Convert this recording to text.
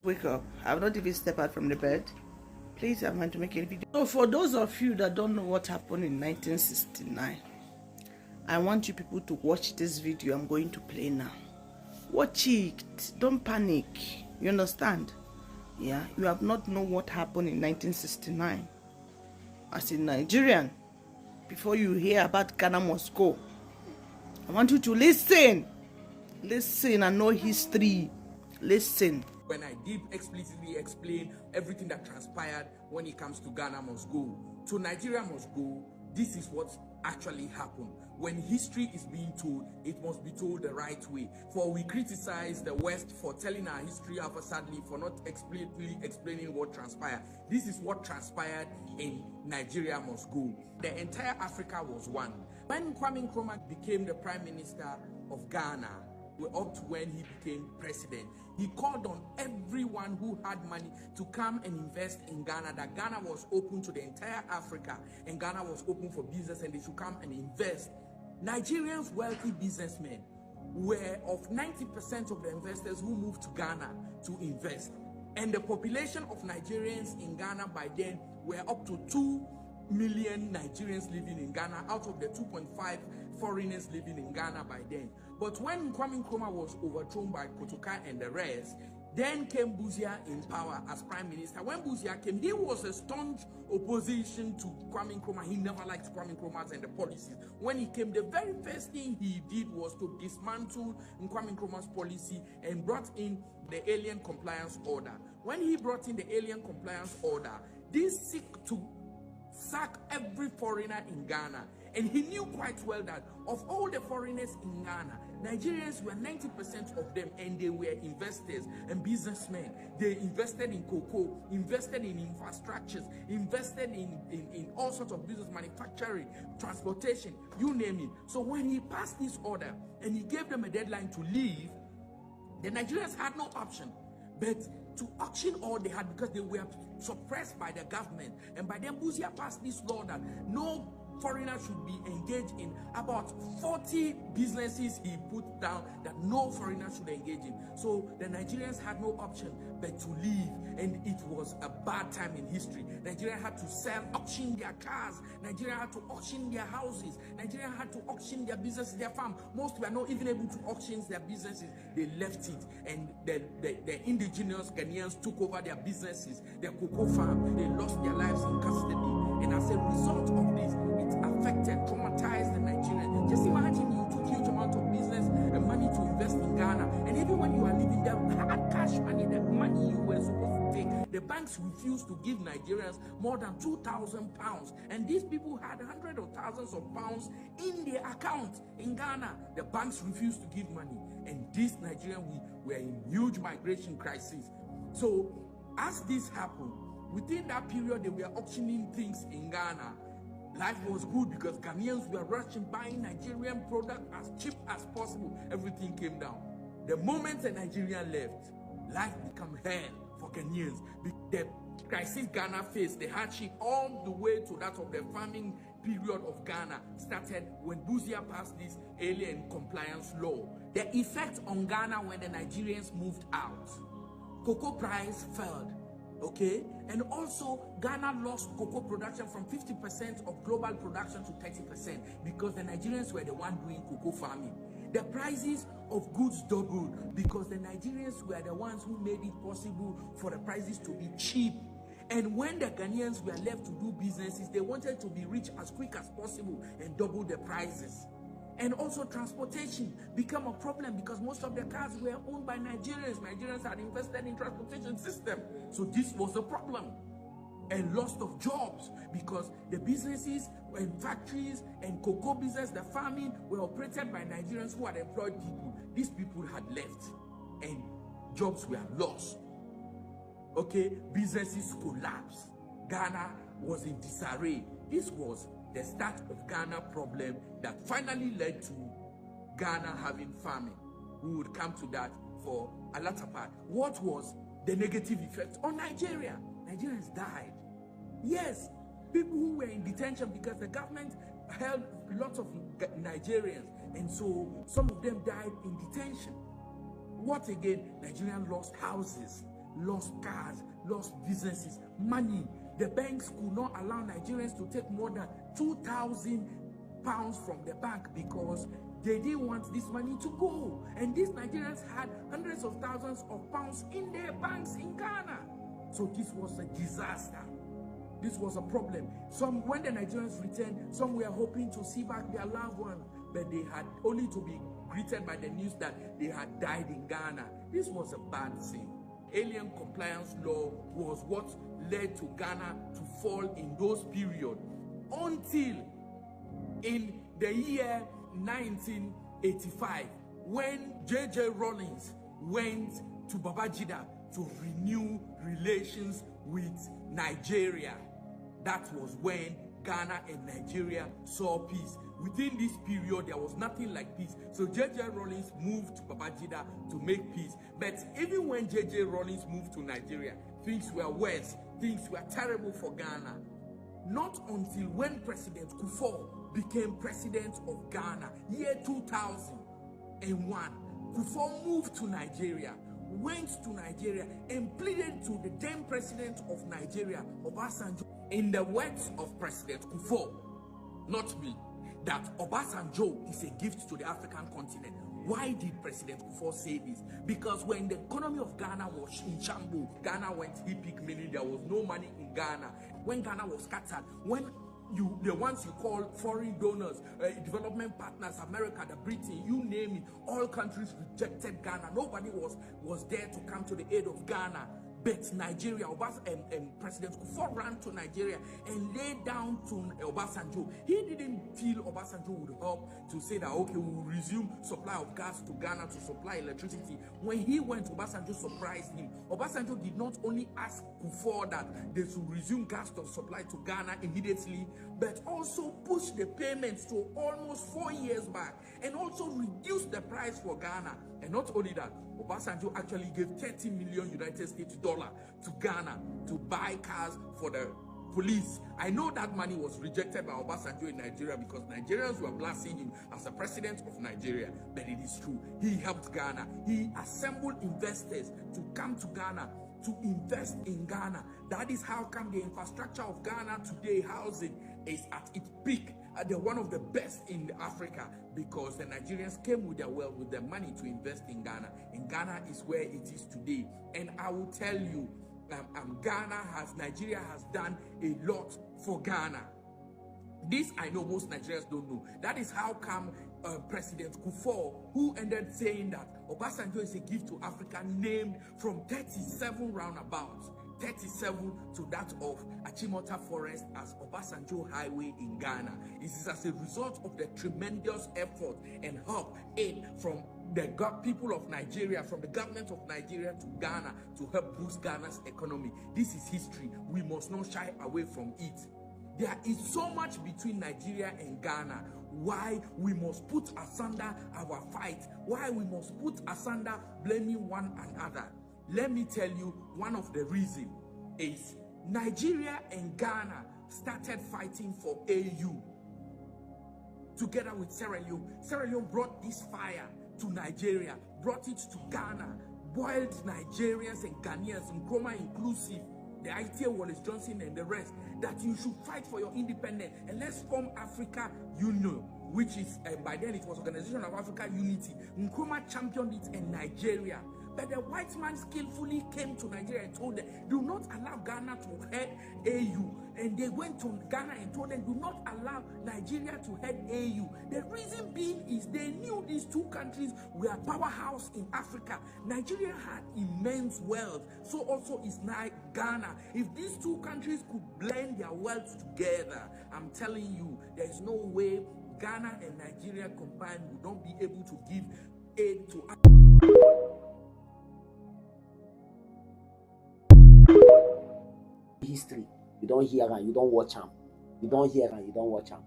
Wake up. I've not even stepped out from the bed. Please, I'm going to make a video. So for those of you that don't know what happened in 1969, I want you people to watch this video I'm going to play now. Watch it. Don't panic. You understand? Yeah, you have not known what happened in 1969. As a Nigerian, before you hear about Ghana must go, I want you to listen. Listen and know history. Listen. When I did explicitly explain everything that transpired when it comes to Ghana must go, to Nigeria must go, this is what actually happened. When history is being told, it must be told the right way. For we criticize the West for telling our history haphazardly, for not explicitly explaining what transpired. This is what transpired in Nigeria must go. The entire Africa was one. When Kwame Nkrumah became the Prime Minister of Ghana, up to when he became president, he called on everyone who had money to come and invest in Ghana, that Ghana was open to the entire Africa and Ghana was open for business and they should come and invest. Nigerians, wealthy businessmen, were of 90% of the investors who moved to Ghana to invest. And the population of Nigerians in Ghana by then were up to 2 million Nigerians living in Ghana out of the 2.5 foreigners living in Ghana by then. But when Kwame Nkrumah was overthrown by Kotoka and the rest, then came Busia in power as prime minister. When Busia came, he was a staunch opposition to Kwame Nkrumah. He never liked Kwame Nkrumah and the policies. When he came, the very first thing he did was to dismantle Kwame Nkrumah's policy and brought in the Alien Compliance Order. When he brought in the Alien Compliance Order, this seek to sack every foreigner in Ghana. And he knew quite well that of all the foreigners in Ghana, Nigerians were 90% of them, and they were investors and businessmen. They invested in cocoa, invested in infrastructures, invested in all sorts of business, manufacturing, transportation, you name it. So when he passed this order and he gave them a deadline to leave, the Nigerians had no option but to auction all they had, because they were suppressed by the government. And by then, Busia passed this law that no foreigners should be engaged in. About 40 businesses he put down that no foreigners should engage in. So the Nigerians had no option but to leave, and it was a bad time in history. Nigeria had to auction their cars. Nigeria had to auction their houses. Nigeria had to auction their businesses, their farm. Most were not even able to auction their businesses. They left it, and the indigenous Ghanaians took over their businesses, their cocoa farm. They lost their lives in custody, and as a result of this, it affected, traumatized the Nigerians. Just imagine you took huge amount of business and money to invest in Ghana, and even when you are leaving there, hard cash money, the money you were supposed to take, the banks refused to give Nigerians more than £2,000, and these people had hundreds of thousands of pounds in their account in Ghana. The banks refused to give money, and these Nigerians were in huge migration crisis. So as this happened, within that period, they were auctioning things in Ghana. Life was good because Ghanaians were rushing, buying Nigerian product as cheap as possible. Everything came down. The moment a Nigerian left, life became hell for Ghanaians. The crisis Ghana faced, the hardship all the way to that of the farming period of Ghana started when Busia passed this Alien Compliance Law. The effect on Ghana when the Nigerians moved out, cocoa price fell. Okay, and also Ghana lost cocoa production from 50% of global production to 30% because the Nigerians were the one doing cocoa farming. The prices of goods doubled because the Nigerians were the ones who made it possible for the prices to be cheap. And when the Ghanaians were left to do businesses, they wanted to be rich as quick as possible and double the prices. And also transportation became a problem because most of the cars were owned by Nigerians. Nigerians had invested in transportation system. So this was a problem. And loss of jobs because the businesses and factories and cocoa business, the farming, were operated by Nigerians who had employed people. These people had left and jobs were lost. Okay, businesses collapsed. Ghana was in disarray. This was the start of Ghana problem that finally led to Ghana having famine. We would come to that for a latter part. What was the negative effect on Nigeria? Nigerians died. Yes, people who were in detention because the government held lots of Nigerians, and so some of them died in detention. What again? Nigerians lost houses. lost cars, lost businesses, money. The banks could not allow Nigerians to take more than 2,000 pounds from the bank because they didn't want this money to go. And these Nigerians had hundreds of thousands of pounds in their banks in Ghana. So this was a disaster. This was a problem. When the Nigerians returned, some were hoping to see back their loved ones, but they had only to be greeted by the news that they had died in Ghana. This was a bad thing. Alien compliance law was what led to Ghana to fall in those periods until in the year 1985, when J.J. Rawlings went to Babangida to renew relations with Nigeria. That was when Ghana and Nigeria saw peace. Within this period, there was nothing like peace. So J.J. Rawlings moved to Babangida to make peace. But even when J.J. Rawlings moved to Nigeria, things were worse. Things were terrible for Ghana. Not until when President Kufuor became president of Ghana, year 2001, Kufuor moved to Nigeria, went to Nigeria and pleaded to the then president of Nigeria, Obasanjo, in the words of President Kufuor, not me, that Obasanjo is a gift to the African continent. Why did President Kufuor say this? Because when the economy of Ghana was in shambles, Ghana went hippie, meaning there was no money in Ghana. When Ghana was scattered, when the ones you call foreign donors, development partners, America, the Britain, you name it, all countries rejected Ghana. Nobody was there to come to the aid of Ghana. But Nigeria, President Kufuor ran to Nigeria and laid down to Obasanjo. He didn't feel Obasanjo would help to say that, okay, we will resume supply of gas to Ghana to supply electricity. When he went, Obasanjo surprised him. Obasanjo did not only ask Kufuor that they should resume gas supply to Ghana immediately, but also push the payments to almost 4 years back and also reduce the price for Ghana. And not only that, Obasanjo actually gave 30 million United States dollars to Ghana to buy cars for the police. I know that money was rejected by Obasanjo in Nigeria because Nigerians were blasting him as the president of Nigeria. But it is true. He helped Ghana. He assembled investors to come to Ghana to invest in Ghana. That is how come the infrastructure of Ghana today, housing, is at its peak. They're one of the best in Africa because the Nigerians came with their wealth, with their money to invest in Ghana. And Ghana is where it is today. And I will tell you, Nigeria has done a lot for Ghana. This I know most Nigerians don't know. That is how come President Kufuor, who ended saying that Obasanjo is a gift to Africa, named from 37 roundabouts, 37 to that of Achimota Forest as Obasanjo Highway in Ghana. This is as a result of the tremendous effort and help aid from the people of Nigeria, from the government of Nigeria to Ghana to help boost Ghana's economy. This is history. We must not shy away from it. There is so much between Nigeria and Ghana. Why we must put asunder our fight. Why we must put asunder blaming one another. Let me tell you, one of the reasons is Nigeria and Ghana started fighting for AU together with Sierra Leone. Sierra Leone brought this fire to Nigeria, brought it to Ghana, boiled Nigerians and Ghanaians, Nkrumah inclusive, the ITA Wallace Johnson and the rest, that you should fight for your independence and let's form Africa Union, which is, by then it was Organization of Africa Unity. Nkrumah championed it in Nigeria. But the white man skillfully came to Nigeria and told them, do not allow Ghana to head AU. And they went to Ghana and told them, do not allow Nigeria to head AU. The reason being is they knew these two countries were a powerhouse in Africa. Nigeria had immense wealth, so also is Ghana. If these two countries could blend their wealth together, I'm telling you, there is no way Ghana and Nigeria combined would not be able to give aid to Africa. History, you don't hear and you don't watch them. You don't hear and you don't watch them.